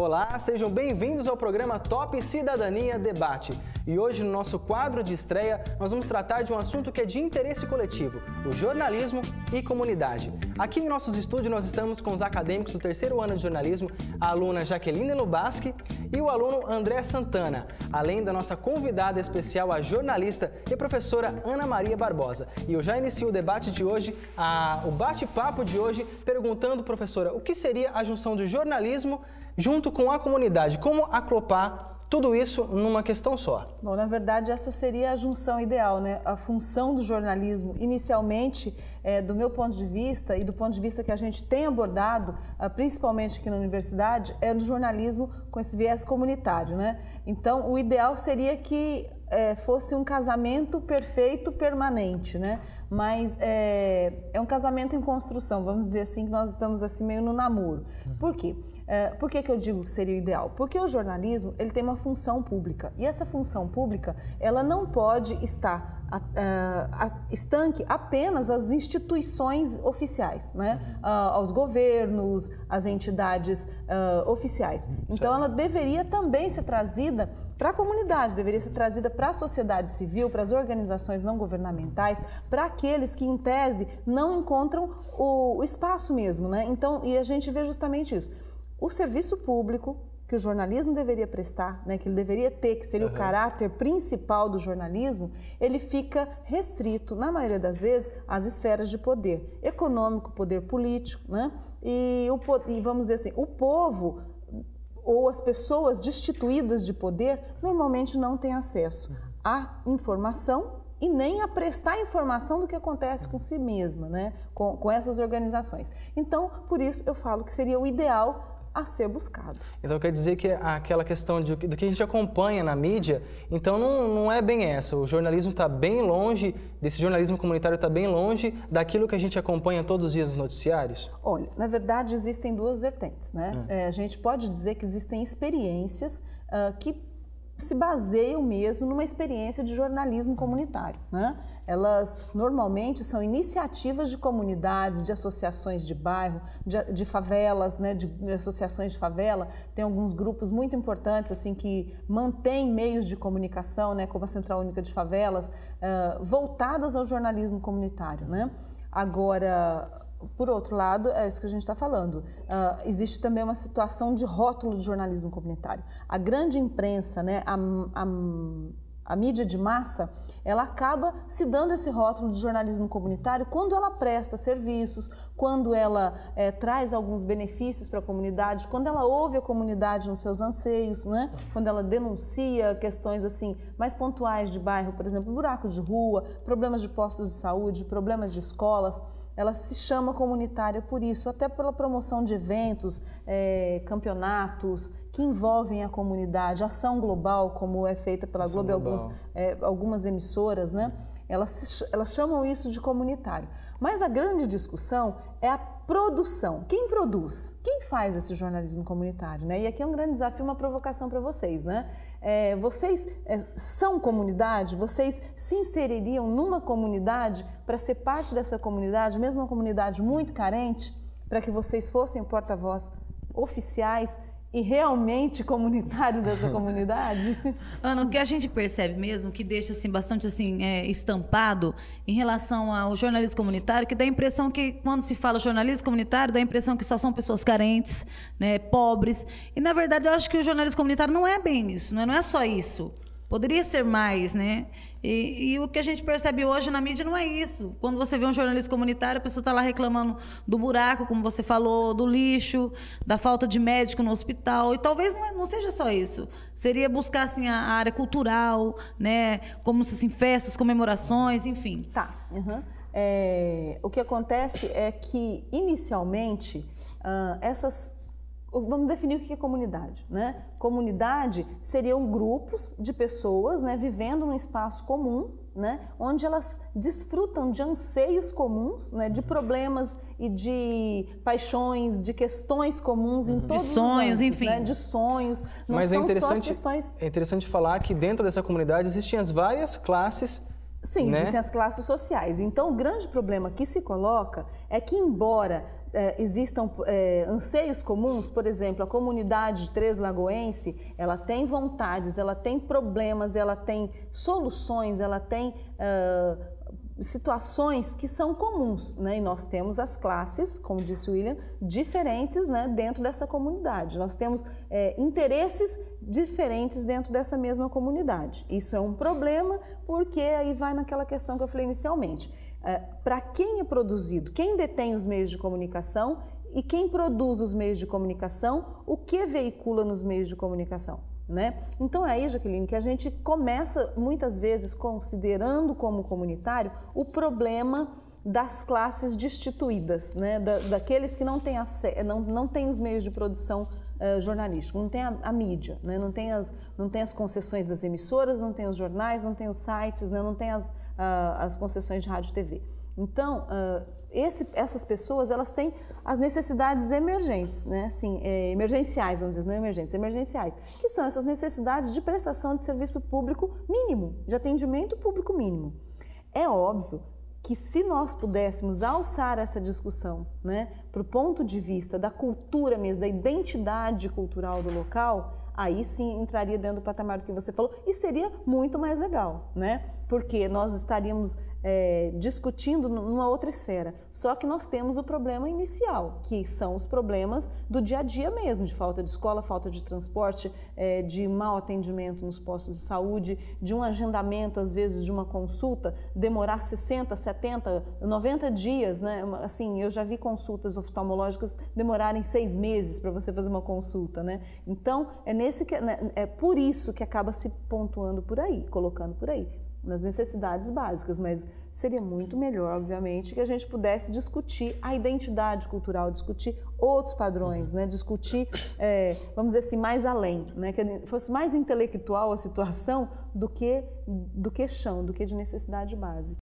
Olá, sejam bem-vindos ao programa Top Cidadania Debate. E hoje, no nosso quadro de estreia, nós vamos tratar de um assunto que é de interesse coletivo, o jornalismo e comunidade. Aqui em nossos estúdios, nós estamos com os acadêmicos do terceiro ano de jornalismo, a aluna Jaqueline Lubaski e o aluno André Santana, além da nossa convidada especial, a jornalista e professora Ana Maria Barbosa. E eu já inicio o debate de hoje, o bate-papo de hoje, perguntando, professora, o que seria a junção de jornalismo junto com a comunidade? Como acoplar tudo isso numa questão só? Bom, na verdade, essa seria a junção ideal, né? A função do jornalismo, inicialmente, do meu ponto de vista e do ponto de vista que a gente tem abordado, principalmente aqui na universidade, é do jornalismo com esse viés comunitário, né? Então, o ideal seria que fosse um casamento perfeito, permanente, né? Mas é um casamento em construção, vamos dizer assim, que nós estamos assim meio no namoro. Por quê? Por que eu digo que seria o ideal? Porque o jornalismo, ele tem uma função pública, e essa função pública, ela não pode estar estanque apenas às instituições oficiais, né? Aos governos, às entidades oficiais. Então, ela deveria também ser trazida para a comunidade, deveria ser trazida para a sociedade civil, para as organizações não governamentais, para aqueles que, em tese, não encontram o espaço mesmo, né? Então, e a gente vê justamente isso. O serviço público que o jornalismo deveria prestar, né, que ele deveria ter, que seria o caráter principal do jornalismo, ele fica restrito, na maioria das vezes, às esferas de poder econômico, poder político, né? E vamos dizer assim, o povo ou as pessoas destituídas de poder normalmente não têm acesso à informação e nem a prestar informação do que acontece com si mesma, né? Com essas organizações. Então, por isso eu falo que seria o ideal a ser buscado. Então quer dizer que aquela questão do que a gente acompanha na mídia, então não é bem essa. O jornalismo está bem longe, desse jornalismo comunitário está bem longe daquilo que a gente acompanha todos os dias nos noticiários? Olha, na verdade existem duas vertentes, né? A gente pode dizer que existem experiências que se baseiam mesmo numa experiência de jornalismo comunitário, né? Elas normalmente são iniciativas de comunidades, de associações de bairro, de favelas, né? De associações de favela. Tem alguns grupos muito importantes assim que mantêm meios de comunicação, né? Como a Central Única de Favelas, voltadas ao jornalismo comunitário, né? Agora, por outro lado, é isso que a gente está falando, existe também uma situação de rótulo do jornalismo comunitário. A grande imprensa, né, a mídia de massa, ela acaba se dando esse rótulo de jornalismo comunitário quando ela presta serviços, quando ela traz alguns benefícios para a comunidade, quando ela ouve a comunidade nos seus anseios, né? Quando ela denuncia questões assim mais pontuais de bairro, por exemplo, buraco de rua, problemas de postos de saúde, problemas de escolas. Ela se chama comunitária por isso, até pela promoção de eventos, campeonatos que envolvem a comunidade, ação global, como é feita pela Globo e algumas emissoras, né? Elas chamam isso de comunitário. Mas a grande discussão é a produção. Quem produz? Quem faz esse jornalismo comunitário, né? E aqui é um grande desafio, uma provocação para vocês, né? Vocês são comunidade? Vocês se inseririam numa comunidade para ser parte dessa comunidade, mesmo uma comunidade muito carente, para que vocês fossem porta-voz oficiais e realmente comunitários dessa comunidade? Ana, o que a gente percebe mesmo, que deixa assim, bastante assim, estampado em relação ao jornalismo comunitário, que dá a impressão que, quando se fala jornalismo comunitário, dá a impressão que só são pessoas carentes, né, pobres. E, na verdade, eu acho que o jornalismo comunitário não é bem isso, não é só isso. Poderia ser mais, né? E o que a gente percebe hoje na mídia não é isso. Quando você vê um jornalista comunitário, a pessoa está lá reclamando do buraco, como você falou, do lixo, da falta de médico no hospital. E talvez não seja só isso. Seria buscar assim, a área cultural, né? Como assim, festas, comemorações, enfim. Tá. O que acontece é que, inicialmente, vamos definir o que é comunidade, né? Comunidade seriam grupos de pessoas, né, vivendo num espaço comum, né, onde elas desfrutam de anseios comuns, né, de problemas e de paixões, de questões comuns em todos os âmbitos, enfim, né, de sonhos. Não Mas são só as questões. É interessante falar que dentro dessa comunidade existem as várias classes. Sim, né? Existem as classes sociais. Então, o grande problema que se coloca é que, embora existam anseios comuns. Por exemplo, a comunidade de Três Lagoense, ela tem vontades, ela tem problemas, ela tem soluções, ela tem situações que são comuns, né? E nós temos as classes, como disse o William, diferentes, né, dentro dessa comunidade. Nós temos interesses diferentes dentro dessa mesma comunidade. Isso é um problema, porque aí vai naquela questão que eu falei inicialmente. Para quem é produzido, quem detém os meios de comunicação e quem produz os meios de comunicação, o que veicula nos meios de comunicação, né? Então é aí, Jaqueline, que a gente começa muitas vezes considerando como comunitário o problema das classes destituídas, né? Daqueles que não têm não têm os meios de produção jornalística, não tem a mídia, né? não tem as concessões das emissoras, não tem os jornais, não tem os sites, né? Não tem as concessões de rádio e TV. Então, essas pessoas, elas têm as necessidades emergentes, né? Assim, emergenciais, vamos dizer, não emergentes, emergenciais, que são essas necessidades de prestação de serviço público mínimo, de atendimento público mínimo. É óbvio que se nós pudéssemos alçar essa discussão, né, para o ponto de vista da cultura mesmo, da identidade cultural do local, aí sim entraria dentro do patamar do que você falou e seria muito mais legal, né? Porque nós estaríamos discutindo numa outra esfera. Só que nós temos o problema inicial, que são os problemas do dia a dia mesmo, de falta de escola, falta de transporte, de mau atendimento nos postos de saúde, de um agendamento, às vezes, de uma consulta, demorar 60, 70, 90 dias, né? Assim, eu já vi consultas oftalmológicas demorarem 6 meses para você fazer uma consulta, né? Então, é por isso que acaba se pontuando por aí, colocando por aí, nas necessidades básicas, mas seria muito melhor, obviamente, que a gente pudesse discutir a identidade cultural, discutir outros padrões, né? Discutir, vamos dizer assim, mais além, né? Que fosse mais intelectual a situação do que chão, do que de necessidade básica.